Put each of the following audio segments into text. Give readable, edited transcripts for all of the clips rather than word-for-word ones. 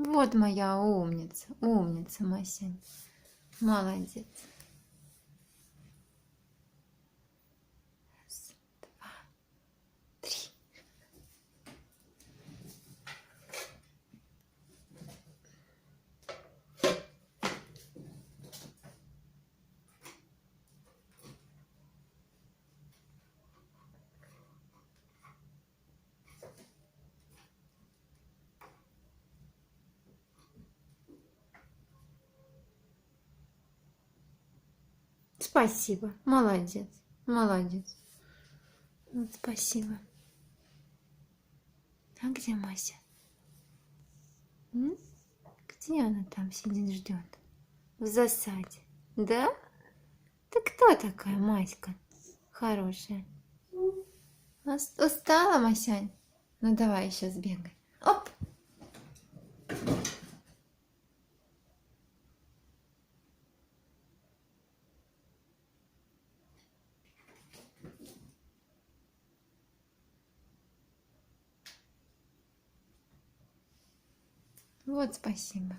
Вот моя умница, умница, Масянь. Молодец. Раз, два, три. Спасибо. Молодец. Молодец. Вот спасибо. А где Мася? Где она там сидит, ждет? В засаде. Да? Ты кто такая, Маська? Хорошая. Устала, Масянь? Ну давай еще сбегай. Оп! Вот спасибо.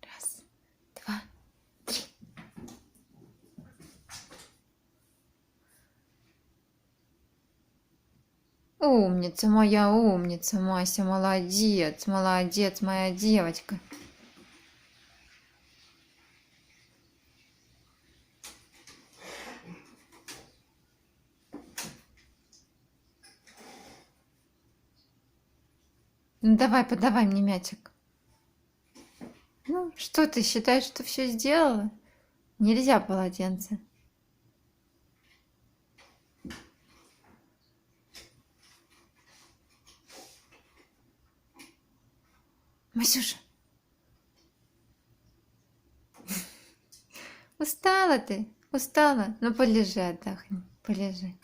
Раз, два, три. Умница, моя умница, Мася, молодец, молодец, моя девочка. Ну давай, подавай мне мячик. Ну, что ты считаешь, что все сделала? Нельзя полотенце. Масюша. Устала ты? Устала? Ну полежи, отдохни. Полежи.